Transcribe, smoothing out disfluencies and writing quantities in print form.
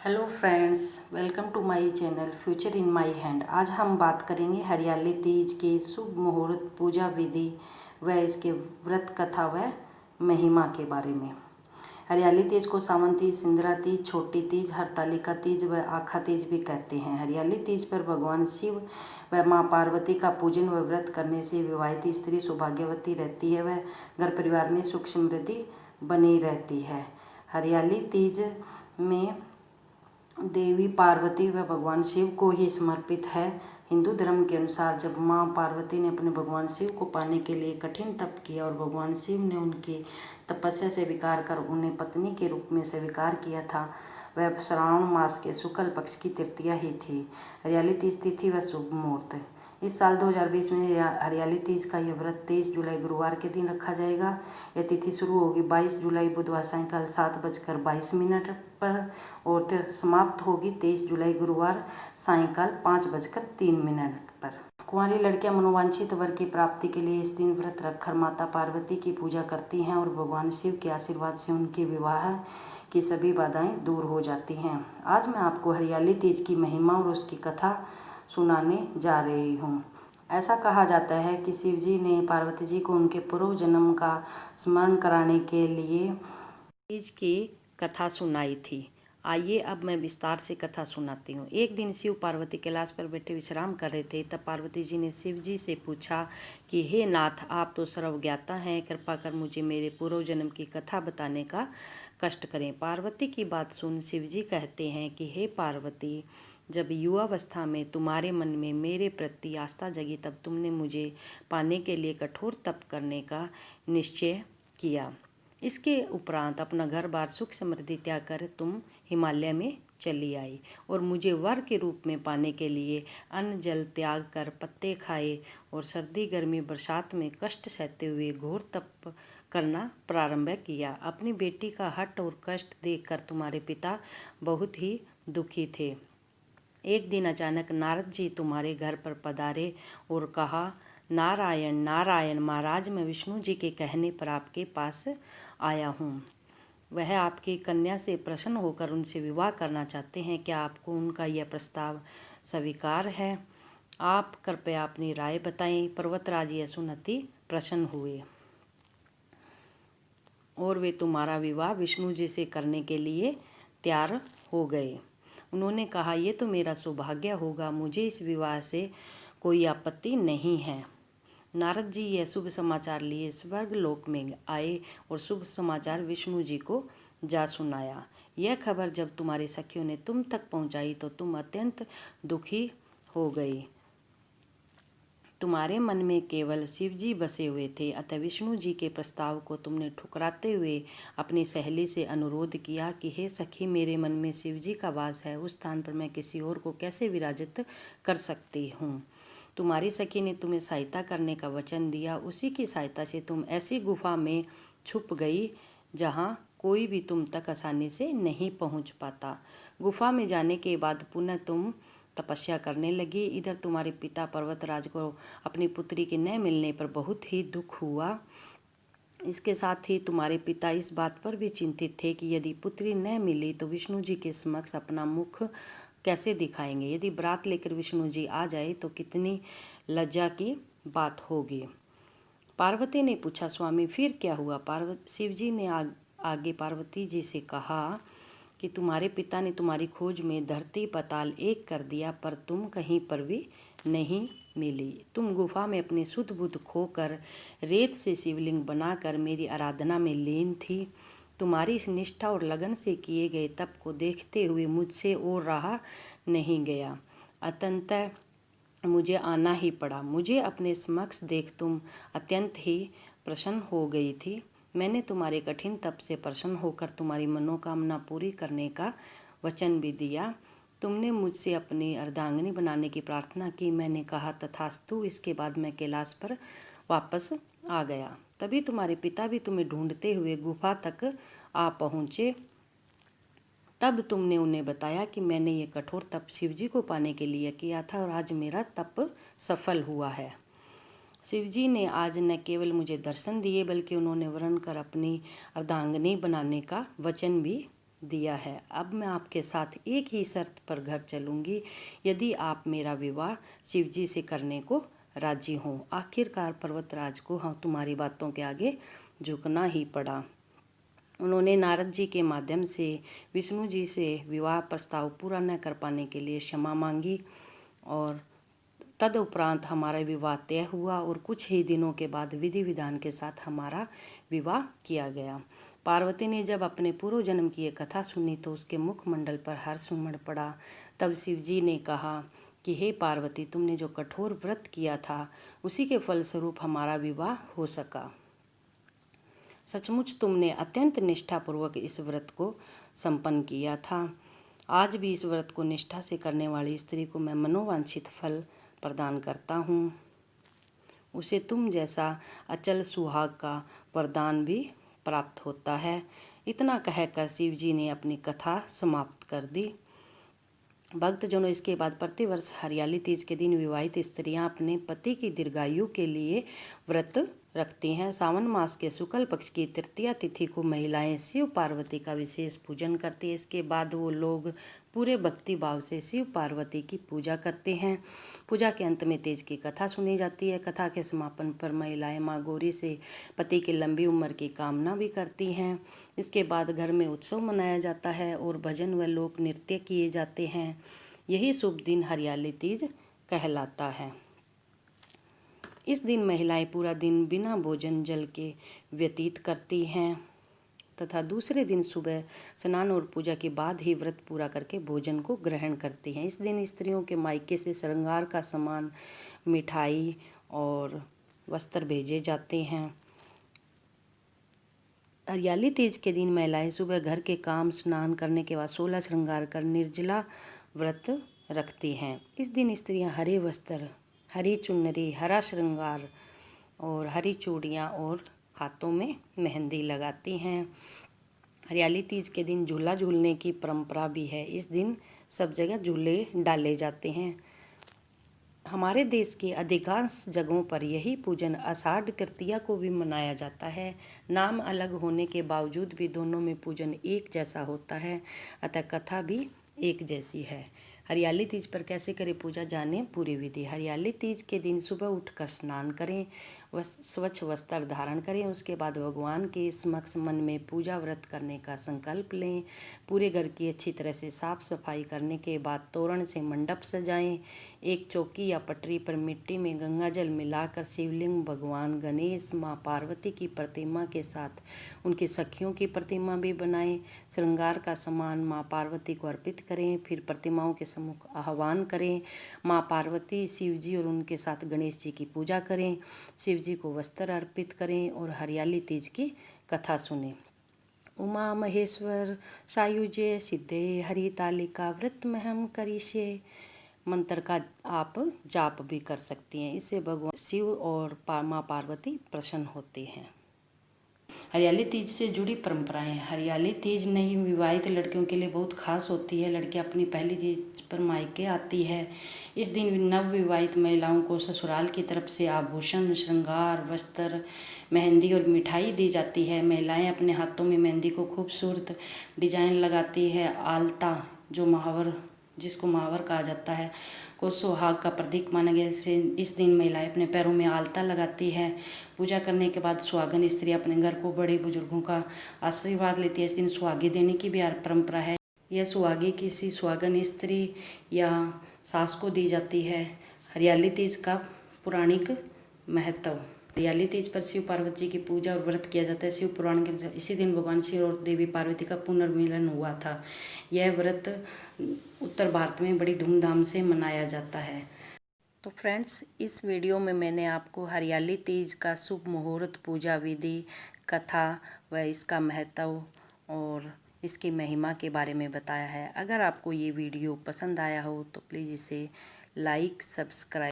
Hello friends, welcome to my channel future in my hand. आज हम बात करेंगे हरियाली तीज के शुभ मुहूर्त, पूजा विधि व इसके व्रत कथा व महिमा के बारे में। हरियाली तीज को सावन तीज, सिंदरा तीज, छोटी तीज, हरतालिका तीज व आखा तीज भी कहते हैं। हरियाली तीज पर भगवान शिव व माँ पार्वती का पूजन व व्रत करने से विवाहित स्त्री सौभाग्यवती रहती है व घर परिवार में सुख समृद्धि बनी रहती है। हरियाली तीज में देवी पार्वती व भगवान शिव को ही समर्पित है। हिंदू धर्म के अनुसार जब माँ पार्वती ने अपने भगवान शिव को पाने के लिए कठिन तप किया और भगवान शिव ने उनकी तपस्या से स्वीकार कर उन्हें पत्नी के रूप में स्वीकार किया था, वह श्रावण मास के शुक्ल पक्ष की तृतीया ही थी। हरियाली तीज तिथि व शुभ मुहूर्त। इस साल 2020 में हरियाली तीज का यह व्रत 23 जुलाई गुरुवार के दिन रखा जाएगा। यह तिथि शुरू होगी 22 जुलाई बुधवार सायंकाल 7:22 पर और समाप्त होगी 23 जुलाई गुरुवार सायंकाल 5:03 पर। कुंवारी लड़कियां मनोवांछित वर की प्राप्ति के लिए इस दिन व्रत रखकर माता पार्वती की पूजा करती हैं और भगवान शिव के आशीर्वाद से उनके विवाह की सभी बाधाएं दूर हो जाती हैं। आज मैं आपको हरियाली तीज की महिमा और उसकी कथा सुनाने जा रही हूँ। ऐसा कहा जाता है कि शिव जी ने पार्वती जी को उनके पूर्व जन्म का स्मरण कराने के लिए तीज की कथा सुनाई थी। आइए अब मैं विस्तार से कथा सुनाती हूँ। एक दिन शिव पार्वती कैलाश पर बैठे विश्राम कर रहे थे। तब पार्वती जी ने शिव जी से पूछा कि हे नाथ, आप तो सर्वज्ञाता हैं, कृपा कर मुझे मेरे पूर्व जन्म की कथा बताने का कष्ट करें। पार्वती की बात सुन शिव जी कहते हैं कि हे पार्वती, जब युवावस्था में तुम्हारे मन में मेरे प्रति आस्था जगी तब तुमने मुझे पाने के लिए कठोर तप करने का निश्चय किया। इसके उपरांत अपना घर बार सुख समृद्धि त्याग कर तुम हिमालय में चली आई और मुझे वर के रूप में पाने के लिए अन्न जल त्याग कर पत्ते खाए और सर्दी गर्मी बरसात में कष्ट सहते हुए घोर तप करना प्रारंभ किया। अपनी बेटी का हठ और कष्ट देखकर तुम्हारे पिता बहुत ही दुखी थे। एक दिन अचानक नारद जी तुम्हारे घर पर पधारे और कहा, नारायण नारायण महाराज, मैं विष्णु जी के कहने पर आपके पास आया हूँ। वह आपकी कन्या से प्रसन्न होकर उनसे विवाह करना चाहते हैं। क्या आपको उनका यह प्रस्ताव स्वीकार है? आप कृपया अपनी राय बताएं। पर्वतराज यह सुन अति प्रसन्न हुए और वे तुम्हारा विवाह विष्णु जी से करने के लिए तैयार हो गए। उन्होंने कहा, ये तो मेरा सौभाग्य होगा, मुझे इस विवाह से कोई आपत्ति नहीं है। नारद जी यह शुभ समाचार लिए स्वर्ग लोक में आए और शुभ समाचार विष्णु जी को जा सुनाया। यह खबर जब तुम्हारी सखियों ने तुम तक पहुंचाई तो तुम अत्यंत दुखी हो गई। तुम्हारे मन में केवल शिव जी बसे हुए थे, अतः विष्णु जी के प्रस्ताव को तुमने ठुकराते हुए अपनी सहेली से अनुरोध किया कि हे सखी, मेरे मन में शिव जी का वास है, उस स्थान पर मैं किसी और को कैसे विराजित कर सकती हूँ। तुम्हारी सखी ने तुम्हें सहायता करने का वचन दिया। उसी की सहायता से तुम ऐसी गुफा में छुप गई जहाँ कोई भी तुम तक आसानी से नहीं पहुँच पाता। गुफा में जाने के बाद पुनः तुम तपस्या करने लगी। इधर तुम्हारे पिता पर्वतराज को अपनी पुत्री के न मिलने पर बहुत ही दुख हुआ। इसके साथ ही तुम्हारे पिता इस बात पर भी चिंतित थे कि यदि पुत्री न मिली तो विष्णु जी के समक्ष अपना मुख कैसे दिखाएंगे। यदि बारात लेकर विष्णु जी आ जाए तो कितनी लज्जा की बात होगी। पार्वती ने पूछा, स्वामी फिर क्या हुआ? शिव जी ने आगे पार्वती जी से कहा कि तुम्हारे पिता ने तुम्हारी खोज में धरती पाताल एक कर दिया, पर तुम कहीं पर भी नहीं मिली। तुम गुफा में अपने शुद्ध बुद्ध खोकर रेत से शिवलिंग बनाकर मेरी आराधना में लीन थी। तुम्हारी इस निष्ठा और लगन से किए गए तप को देखते हुए मुझसे और रहा नहीं गया। अतंतः मुझे आना ही पड़ा। मुझे अपने समक्ष देख तुम अत्यंत ही प्रसन्न हो गई थी। मैंने तुम्हारे कठिन तप से प्रसन्न होकर तुम्हारी मनोकामना पूरी करने का वचन भी दिया। तुमने मुझसे अपनी अर्धांगिनी बनाने की प्रार्थना की। मैंने कहा तथास्तु। इसके बाद मैं कैलाश पर वापस आ गया। तभी तुम्हारे पिता भी तुम्हें ढूंढते हुए गुफा तक आ पहुँचे। तब तुमने उन्हें बताया कि मैंने ये कठोर तप शिव जी को पाने के लिए किया था और आज मेरा तप सफल हुआ है। शिव जी ने आज न केवल मुझे दर्शन दिए बल्कि उन्होंने वर्ण कर अपनी अर्धांगिनी बनाने का वचन भी दिया है। अब मैं आपके साथ एक ही शर्त पर घर चलूँगी, यदि आप मेरा विवाह शिवजी से करने को राजी हों। आखिरकार पर्वतराज को तुम्हारी बातों के आगे झुकना ही पड़ा। उन्होंने नारद जी के माध्यम से विष्णु जी से विवाह प्रस्ताव पूरा न कर पाने के लिए क्षमा मांगी और तदुपरांत हमारा विवाह तय हुआ और कुछ ही दिनों के बाद विधि विधान के साथ हमारा विवाह किया गया। पार्वती ने जब अपने पूर्व जन्म की ये कथा सुनी तो उसके मुखमंडल पर हर्ष उमड़ पड़ा। तब शिवजी ने कहा कि हे पार्वती, तुमने जो कठोर व्रत किया था उसी के फलस्वरूप हमारा विवाह हो सका। सचमुच तुमने अत्यंत निष्ठापूर्वक इस व्रत को संपन्न किया था। आज भी इस व्रत को निष्ठा से करने वाली स्त्री को मैं मनोवांछित फल प्रदान करता हूँ। उसे तुम जैसा अचल सुहाग का वरदान भी प्राप्त होता है। इतना कहकर शिवजी ने अपनी कथा समाप्त कर दी। भक्तजनों, इसके बाद प्रतिवर्ष हरियाली तीज के दिन विवाहित स्त्रियां अपने पति की दीर्घायु के लिए व्रत रखती हैं। सावन मास के शुक्ल पक्ष की तृतीया तिथि को महिलाएं शिव पार्वती का विशेष पूजन करती हैं। इसके बाद वो लोग पूरे भक्ति भाव से शिव पार्वती की पूजा करते हैं। पूजा के अंत में तीज की कथा सुनी जाती है। कथा के समापन पर महिलाएं माँ गौरी से पति की लंबी उम्र की कामना भी करती हैं। इसके बाद घर में उत्सव मनाया जाता है और भजन व लोक नृत्य किए जाते हैं। यही शुभ दिन हरियाली तीज कहलाता है। इस दिन महिलाएं पूरा दिन बिना भोजन जल के व्यतीत करती हैं तथा दूसरे दिन सुबह स्नान और पूजा के बाद ही व्रत पूरा करके भोजन को ग्रहण करती हैं। इस दिन स्त्रियों के मायके से श्रृंगार का सामान, मिठाई और वस्त्र भेजे जाते हैं। हरियाली तीज के दिन महिलाएं सुबह घर के काम, स्नान करने के बाद 16 श्रृंगार कर निर्जला व्रत रखती हैं। इस दिन स्त्रियां हरे वस्त्र, हरी चुनरी, हरा श्रृंगार और हरी चूड़ियाँ और हाथों में मेहंदी लगाती हैं। हरियाली तीज के दिन झूला झूलने की परंपरा भी है। इस दिन सब जगह झूले डाले जाते हैं। हमारे देश के अधिकांश जगहों पर यही पूजन आषाढ़ तृतीया को भी मनाया जाता है। नाम अलग होने के बावजूद भी दोनों में पूजन एक जैसा होता है, अतः कथा भी एक जैसी है। हरियाली तीज पर कैसे करें पूजा, जाने पूरी विधि। हरियाली तीज के दिन सुबह उठकर स्नान करें, स्वच्छ वस्त्र धारण करें। उसके बाद भगवान के समक्ष मन में पूजा व्रत करने का संकल्प लें। पूरे घर की अच्छी तरह से साफ सफाई करने के बाद तोरण से मंडप सजाएं। एक चौकी या पटरी पर मिट्टी में गंगा जल मिलाकर शिवलिंग, भगवान गणेश, माँ पार्वती की प्रतिमा के साथ उनकी सखियों की प्रतिमा भी बनाएं। श्रृंगार का सामान माँ पार्वती को अर्पित करें। फिर प्रतिमाओं के सम्मुख आह्वान करें। माँ पार्वती, शिव जी और उनके साथ गणेश जी की पूजा करें। शिव जी को वस्त्र अर्पित करें और हरियाली तीज की कथा सुनें। उमा महेश्वर सायुज्य सिद्धे हरितालिका व्रत महम करिष्ये मंत्र का आप जाप भी कर सकती हैं। इससे भगवान शिव और माँ पार्वती प्रसन्न होते हैं। हरियाली तीज से जुड़ी परंपराएं। हरियाली तीज नई विवाहित लड़कियों के लिए बहुत खास होती है। लड़कियां अपनी पहली तीज पर मायके आती है। इस दिन नव विवाहित महिलाओं को ससुराल की तरफ से आभूषण, श्रृंगार, वस्त्र, मेहंदी और मिठाई दी जाती है। महिलाएं अपने हाथों में मेहंदी को खूबसूरत डिजाइन लगाती है। आलता, जो जिसको महावर कहा जाता है, को सुहाग का प्रतीक माना गया है। इस दिन महिलाएं अपने पैरों में आलता लगाती है। पूजा करने के बाद सुहागन स्त्री अपने घर को बड़े बुजुर्गों का आशीर्वाद लेती है। इस दिन सुहागी देने की भी परंपरा है। यह सुहागी किसी सुहागन स्त्री या सास को दी जाती है। हरियाली तीज का पौराणिक महत्व। हरियाली तीज पर शिव पार्वती जी की पूजा और व्रत किया जाता है। शिव पुराण के अनुसार इसी दिन भगवान शिव और देवी पार्वती का पुनर्मिलन हुआ था। यह व्रत उत्तर भारत में बड़ी धूमधाम से मनाया जाता है। तो फ्रेंड्स, इस वीडियो में मैंने आपको हरियाली तीज का शुभ मुहूर्त, पूजा विधि, कथा व इसका महत्व और इसकी महिमा के बारे में बताया है। अगर आपको ये वीडियो पसंद आया हो तो प्लीज़ इसे लाइक, सब्सक्राइब